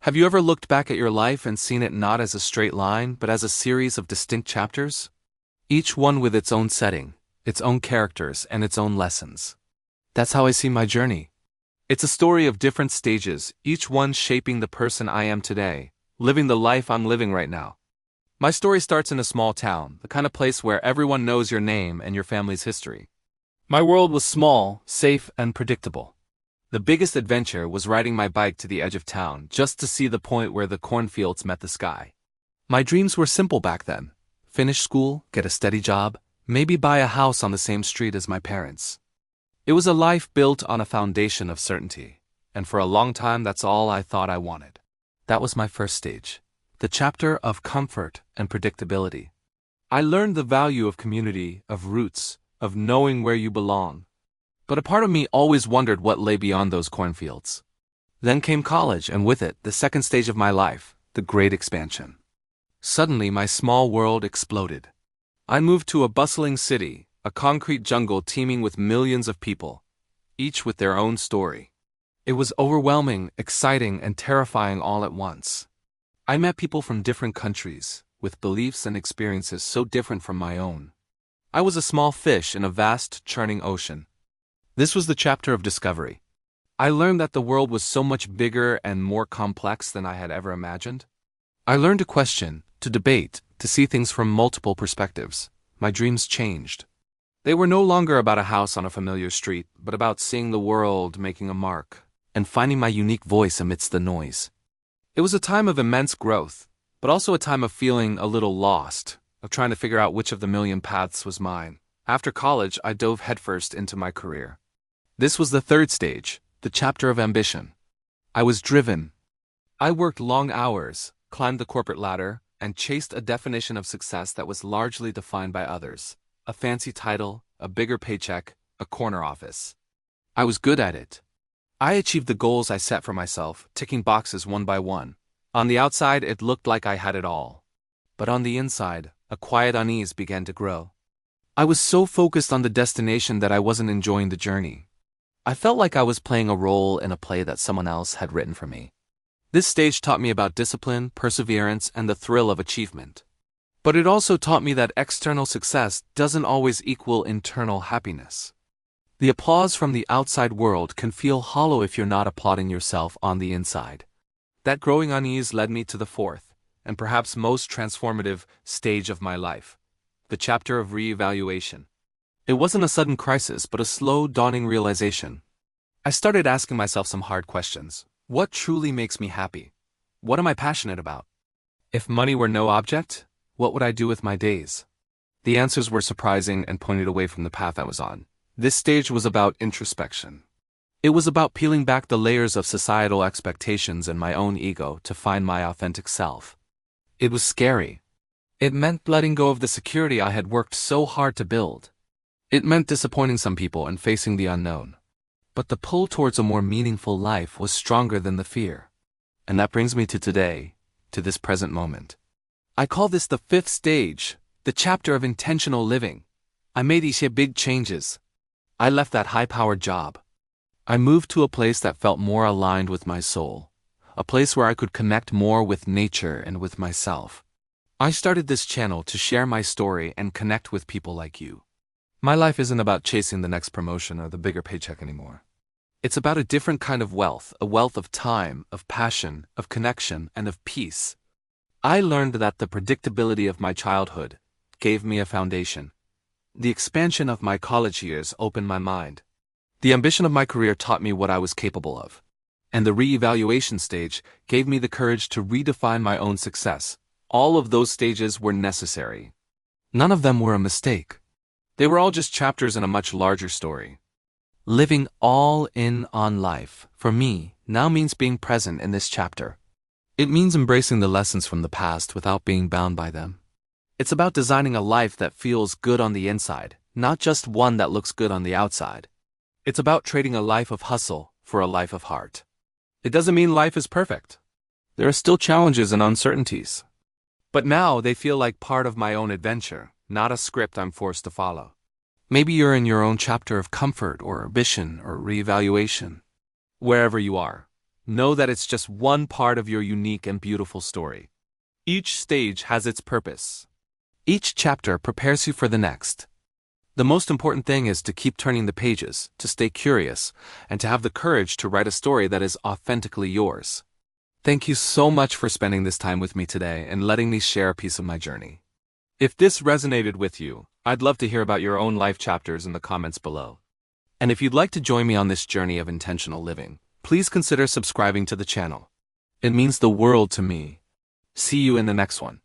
Have you ever looked back at your life and seen it not as a straight line, but as a series of distinct chapters? Each one with its own setting, its own characters, and its own lessons. That's how I see my journey. It's a story of different stages, each one shaping the person I am today, living the life I'm living right now. My story starts in a small town, the kind of place where everyone knows your name and your family's history. My world was small, safe, and predictable. The biggest adventure was riding my bike to the edge of town just to see the point where the cornfields met the sky. My dreams were simple back then. Finish school, get a steady job, maybe buy a house on the same street as my parents. It was a life built on a foundation of certainty, and for a long time that's all I thought I wanted. That was my first stage, the chapter of comfort and predictability. I learned the value of community, of roots, of knowing where you belong. But a part of me always wondered what lay beyond those cornfields. Then came college, and with it, the second stage of my life, the great expansion. Suddenly, my small world exploded. I moved to a bustling city, a concrete jungle teeming with millions of people, each with their own story. It was overwhelming, exciting, and terrifying all at once. I met people from different countries, with beliefs and experiences so different from my own. I was a small fish in a vast, churning ocean. This was the chapter of discovery. I learned that the world was so much bigger and more complex than I had ever imagined. I learned to question, to debate, to see things from multiple perspectives. My dreams changed. They were no longer about a house on a familiar street, but about seeing the world, making a mark, and finding my unique voice amidst the noise. It was a time of immense growth, but also a time of feeling a little lost, of trying to figure out which of the million paths was mine. After college, I dove headfirst into my career. This was the third stage, the chapter of ambition. I was driven. I worked long hours, climbed the corporate ladder, and chased a definition of success that was largely defined by others. A fancy title, a bigger paycheck, a corner office. I was good at it. I achieved the goals I set for myself, ticking boxes one by one. On the outside, it looked like I had it all. But on the inside, a quiet unease began to grow. I was so focused on the destination that I wasn't enjoying the journey. I felt like I was playing a role in a play that someone else had written for me. This stage taught me about discipline, perseverance, and the thrill of achievement. But it also taught me that external success doesn't always equal internal happiness. The applause from the outside world can feel hollow if you're not applauding yourself on the inside. That growing unease led me to the fourth, and perhaps most transformative, stage of my life, the chapter of re-evaluation. It wasn't a sudden crisis, but a slow, dawning realization. I started asking myself some hard questions. What truly makes me happy? What am I passionate about? If money were no object, what would I do with my days? The answers were surprising and pointed away from the path I was on. This stage was about introspection. It was about peeling back the layers of societal expectations and my own ego to find my authentic self. It was scary. It meant letting go of the security I had worked so hard to build. It meant disappointing some people and facing the unknown. But the pull towards a more meaningful life was stronger than the fear. And that brings me to today, to this present moment. I call this the fifth stage, the chapter of intentional living. I made these big changes. I left that high-powered job. I moved to a place that felt more aligned with my soul, a place where I could connect more with nature and with myself. I started this channel to share my story and connect with people like you. My life isn't about chasing the next promotion or the bigger paycheck anymore. It's about a different kind of wealth, a wealth of time, of passion, of connection, and of peace. I learned that the predictability of my childhood gave me a foundation. The expansion of my college years opened my mind. The ambition of my career taught me what I was capable of. And the re-evaluation stage gave me the courage to redefine my own success. All of those stages were necessary. None of them were a mistake. They were all just chapters in a much larger story. Living all in on life, for me, now means being present in this chapter. It means embracing the lessons from the past without being bound by them. It's about designing a life that feels good on the inside, not just one that looks good on the outside. It's about trading a life of hustle for a life of heart. It doesn't mean life is perfect. There are still challenges and uncertainties. But now they feel like part of my own adventure, not a script I'm forced to follow. Maybe you're in your own chapter of comfort or ambition or reevaluation. Wherever you are, Know that it's just one part of your unique and beautiful story. Each stage has its purpose. Each chapter prepares you for the next. The most important thing is to keep turning the pages, to stay curious, and to have the courage to write a story that is authentically yours. Thank you so much for spending this time with me today and letting me share a piece of my journey. If this resonated with you, I'd love to hear about your own life chapters in the comments below. And if you'd like to join me on this journey of intentional living, please consider subscribing to the channel. It means the world to me. See you in the next one.